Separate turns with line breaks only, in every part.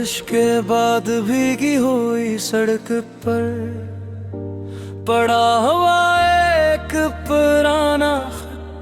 बारिश के बाद भीगी हुई सड़क पर पड़ा हुआ एक पुराना खत,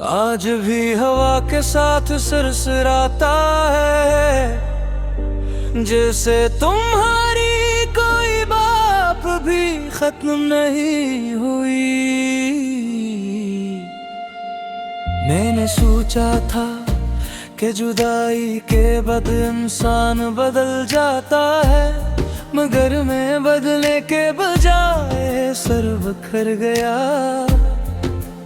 आज भी हवा के साथ सरसराता है। जैसे तुम्हारी कोई बात भी खत्म नहीं हुई। मैंने सोचा था कि जुदाई के बाद इंसान बदल जाता है, मगर मैं बदलने के बजाय सर बिखर गया।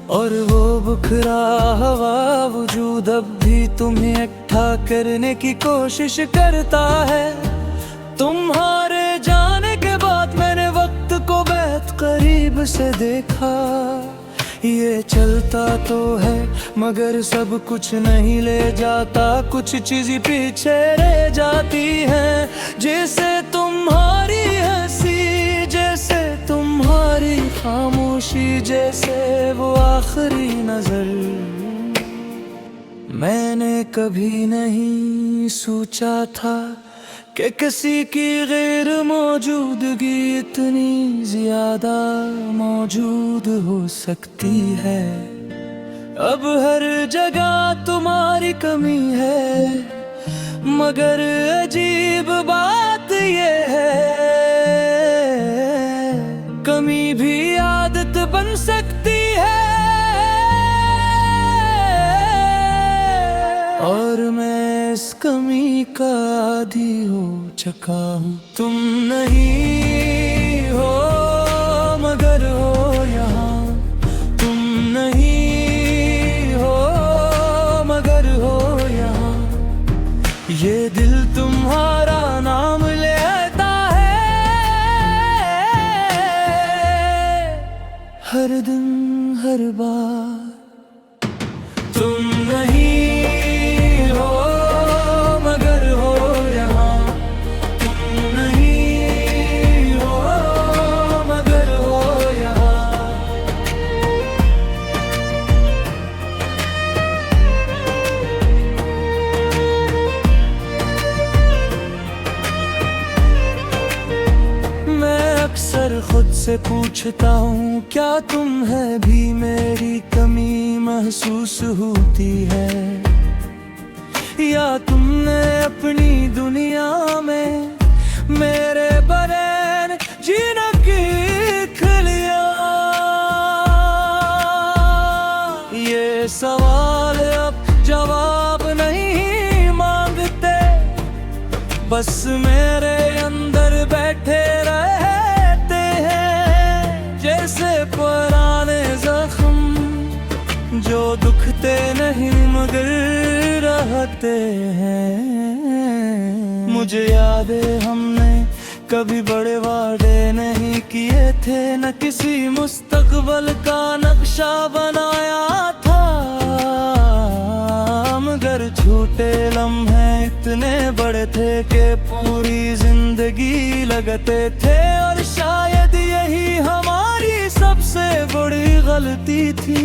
और वो बिखरा हुआ वजूद अब भी तुम्हें इकट्ठा करने की कोशिश करता है। तुम्हारे जाने के बाद मैंने वक्त को बहुत करीब से देखा। ये चलता तो है मगर सब कुछ नहीं ले जाता, कुछ चीजें पीछे रह जाती हैं। जैसे तुम्हारी हंसी, जैसे तुम्हारी खामोशी, जैसे वो आखिरी नजर। मैंने कभी नहीं सोचा था कि किसी की गैर मौजूदगी इतनी ज्यादा मौजूद हो सकती है। अब हर जगह तुम्हारी कमी है, मगर अजीब बात ये है कमी भी आदत बन सकती है। और मैं इस कमी का आदी हो चुका हूँ। तुम नहीं हो मगर हो यहाँ, तुम नहीं हो मगर हो यहाँ। ये दिल तुम्हारा नाम लेता है हर दिन हर बार। तुम नहीं अक्सर खुद से पूछता हूँ, क्या तुम है भी मेरी कमी महसूस होती है, या तुमने अपनी दुनिया में मेरे बगैर जीना सीख लिया। ये सवाल अब जवाब नहीं मांगते, बस मेरे अंदर बैठे रहे जैसे पुराने जख्म जो दुखते नहीं मगर रहते हैं। मुझे याद है हमने कभी बड़े वादे नहीं किए थे, न किसी मुस्तकबल का नक्शा बनाया था, मगर झूठे लम्हे इतने बड़े थे कि पूरी जिंदगी लगते थे। और शायद यही हमारी सबसे बड़ी गलती थी,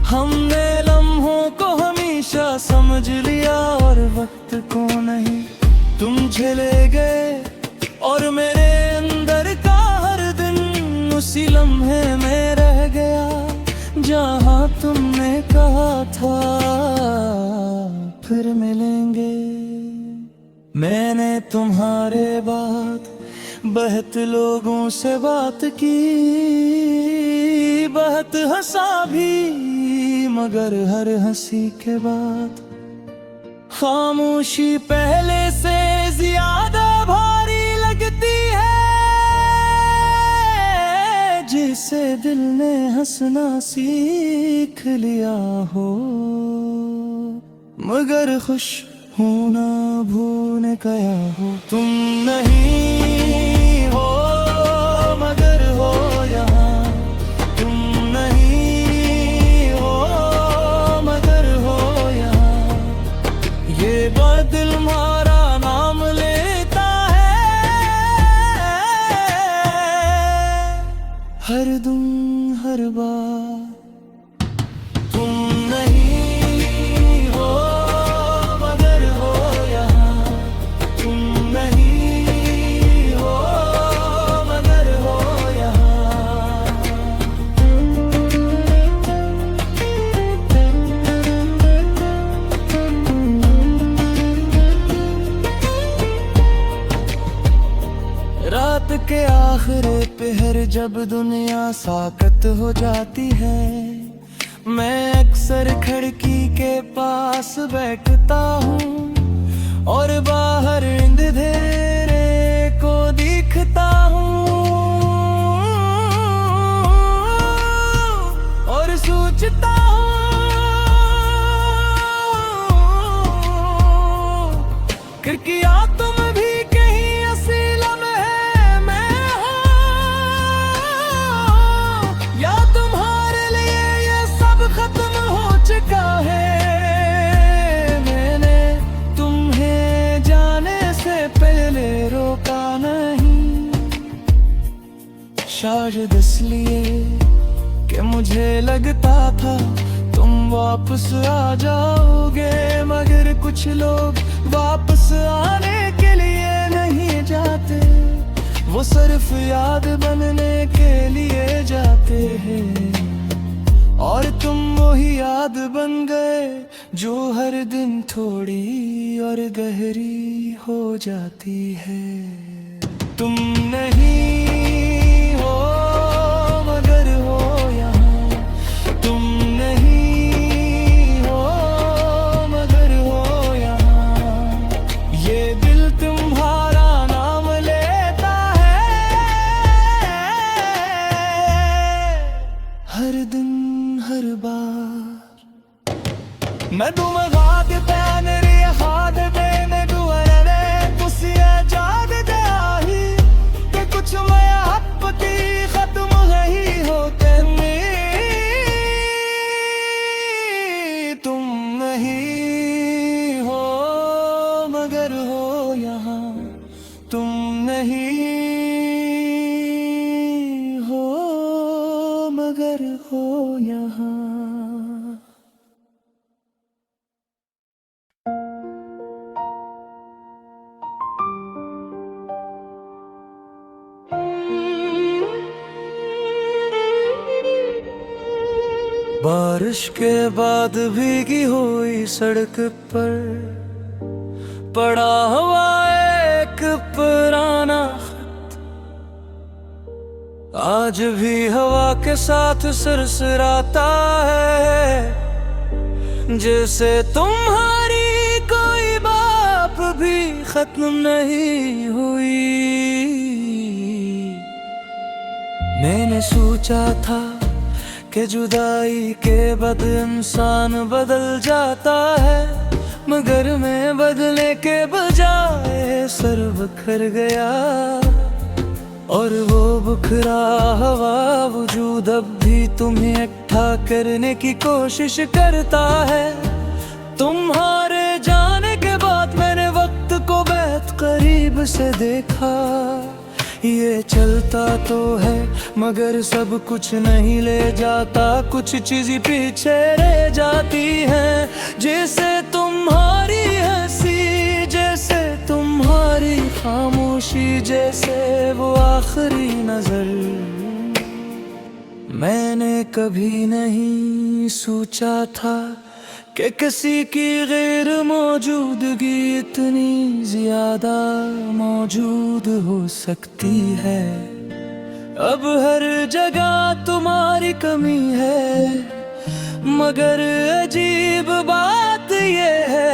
हमने लम्हों को हमेशा समझ लिया और वक्त को नहीं। तुम चले गए और मेरे अंदर का हर दिन उसी लम्हे में रह गया, जहाँ तुमने कहा था फिर मिलेंगे। मैंने तुम्हारे बाद बहुत लोगों से बात की, बहुत हंसा भी, मगर हर हंसी के बाद खामोशी पहले से ज्यादा भारी लगती है। जिसे दिल ने हंसना सीख लिया हो, मगर खुश होना भूल गया हो। तुम नहीं हो मगर हो यहाँ, तुम नहीं हो मगर हो यहाँ। ये बादल हमारा नाम लेता है हर दम हर बार। तुम नहीं हो मगर हो यहाँ, रात के आखिरी पहर जब दुनिया साकत हो जाती है, मैं अक्सर खिड़की के पास बैठता हूँ और बाहर अंधेरे को देखता हूँ और सोचता हूँ कि क्या तुम भी कहीं असीलम है मैं हूँ, या तुम्हारे लिए ये सब खत्म हो चुका है। मैंने तुम्हें जाने से पहले रोका नहीं, शायद इसलिए कि मुझे लगता था तुम वापस आ जाओगे, मगर कुछ लोग वापस आने के लिए नहीं जाते, वो सिर्फ याद बनने के लिए जाते हैं। और तुम वही याद बन गए जो हर दिन थोड़ी और गहरी हो जाती है। तुम नहीं हो मगर हो यहाँ, तुम नहीं हो मगर हो यहाँ, ये दिल तुम्हारा नाम लेता है हर दिन हर बार। मैं तुम्हारे पैन रे हाथ देने दुआरे तुसी जाद जाही कि कुछ मैं आपकी खत्म गई होते में। तुम नहीं हो मगर हो यहाँ, तुम नहीं हो मगर हो यहाँ। बारिश के बाद भीगी हुई सड़क पर पड़ा हुआ एक पुराना खत, आज भी हवा के साथ सरसराता है, जैसे तुम्हारी कोई बात भी खत्म नहीं हुई। मैंने सोचा था कि जुदाई के बाद इंसान बदल जाता है, मगर मैं बदले के बजाय सर बिखर गया, और वो बिखरा हुआ वजूद अब भी तुम्हें इकट्ठा करने की कोशिश करता है। तुम्हारे जाने के बाद मैंने वक्त को बहुत करीब से देखा, ये चलता तो है मगर सब कुछ नहीं ले जाता, कुछ चीज़ें पीछे रह जाती हैं, जैसे तुम्हारी हंसी, जैसे तुम्हारी खामोशी, जैसे वो आखिरी नजर। मैंने कभी नहीं सोचा था कि किसी की गैर मौजूदगी इतनी ज्यादा मौजूद हो सकती है। अब हर जगह तुम्हारी कमी है, मगर अजीब बात ये है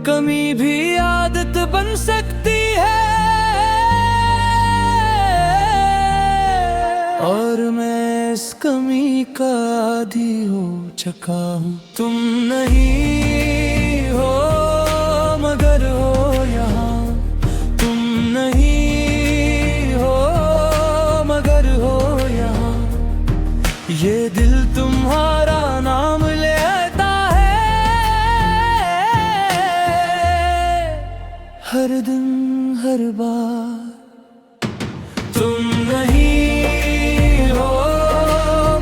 कमी भी आदत बन सकती है। और मैं इस कमी का आदी हो चुका हूँ। तुम नहीं हो मगर हो यहाँ, तुम नहीं हो मगर हो यहाँ, ये दिल तुम्हारा नाम लेता है हर दिन हर बार। तुम नहीं हो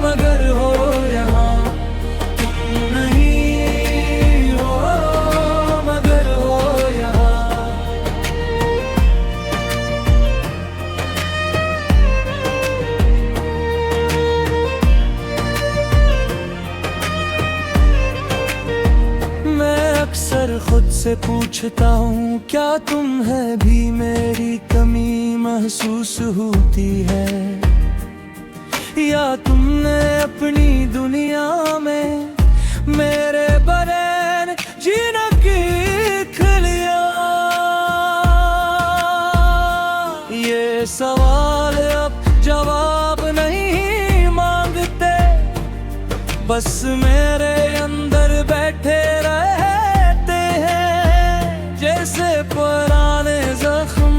मगर हो यहाँ, तुम नहीं हो मगर हो यहाँ। मैं अक्सर खुद से पूछता हूँ क्या तुम है भी मेरी कमी महसूस होती है, या तुमने अपनी दुनिया में मेरे बगैर जीना सीख लिया। ये सवाल अब जवाब नहीं मांगते, बस मेरे अंदर बैठे रहते हैं जैसे पुराने जख्म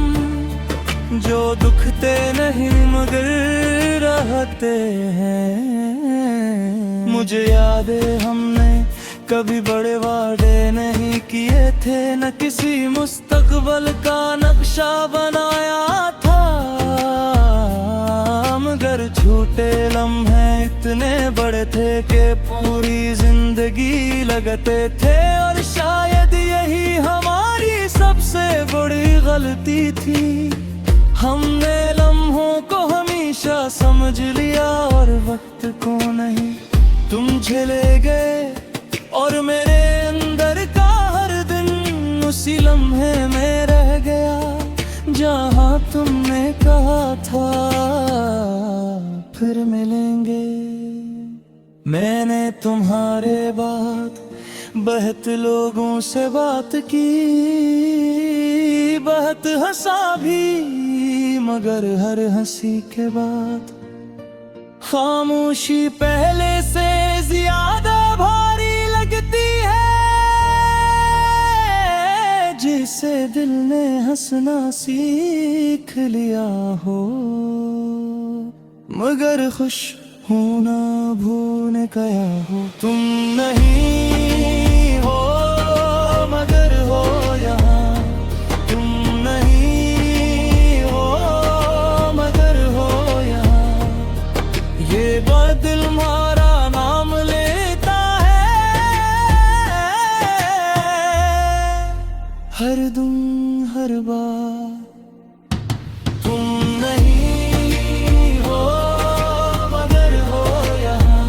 जो दुखते नहीं मगर रहते हैं। मुझे याद है हमने कभी बड़े वादे नहीं किए थे, न किसी मुस्तकबल का नक्शा बनाया था, मगर झूठे लम्हे इतने बड़े थे कि पूरी जिंदगी लगते थे। और शायद यही हमारी सबसे बड़ी गलती थी, हमने लम्हों को हमेशा समझ लिया और वक्त को नहीं। तुम चले गए और मेरे अंदर का हर दिन उसी लम्हे में रह गया जहाँ तुमने कहा था फिर मिलेंगे। मैंने तुम्हारे बाद बहुत लोगों से बात की, बहुत हंसा भी, मगर हर हंसी के बाद खामोशी पहले से ज्यादा भारी लगती है। जिसे दिल ने हंसना सीख लिया हो, मगर खुश होना भूल गया हो। तुम नहीं हो मगर हो यहाँ, तुम नहीं हो मगर हो यहाँ। ये बादल तुम्हारा नाम लेता है हर दम हर बार। तुम नहीं हो मगर हो यहाँ,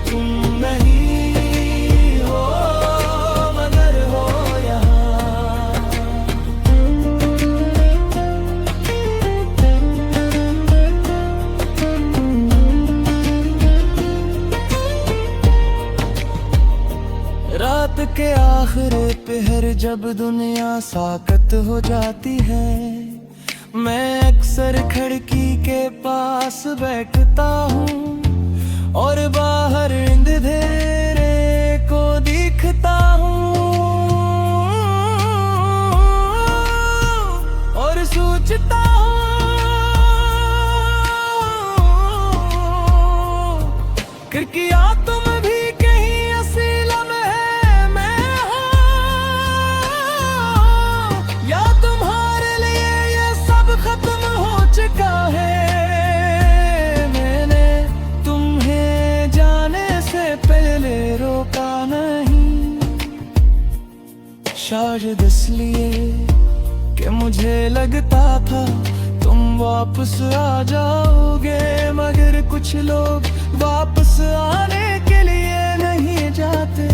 तुम नहीं हो मगर हो यहाँ। रात के आखिरी पहर जब दुनिया साकत हो जाती है, मैं अक्सर खिड़की के पास बैठता हूँ और बाहर अंधेरे को देखता हूँ और सोचता हूँ कि क्या तुम भी कहीं असली लम्हे में हो, या तुम्हारे लिए ये सब खत्म हो चुका है। मैंने तुम्हें जाने से पहले रोका नहीं, शायद इसलिए कि मुझे लगता था तुम वापस आ जाओगे, मगर कुछ लोग वापस आने के लिए नहीं जाते,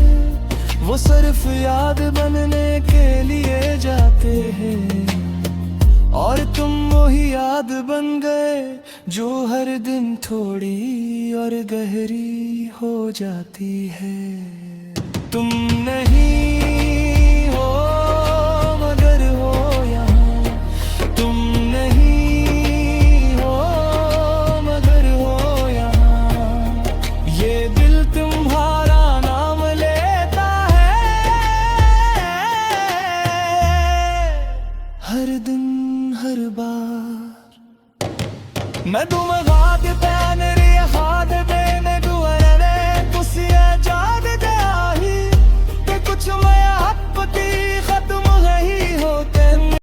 वो सिर्फ याद बनने के लिए जाते हैं। और तुम वही याद बन गए जो हर दिन थोड़ी और गहरी हो जाती है। तुम नहीं हो मगर हो यहाँ, तुम नहीं हो मगर हो यहाँ। ये दिल तुम्हारा नाम लेता है हर दिन हर बार। मैं तुम्हें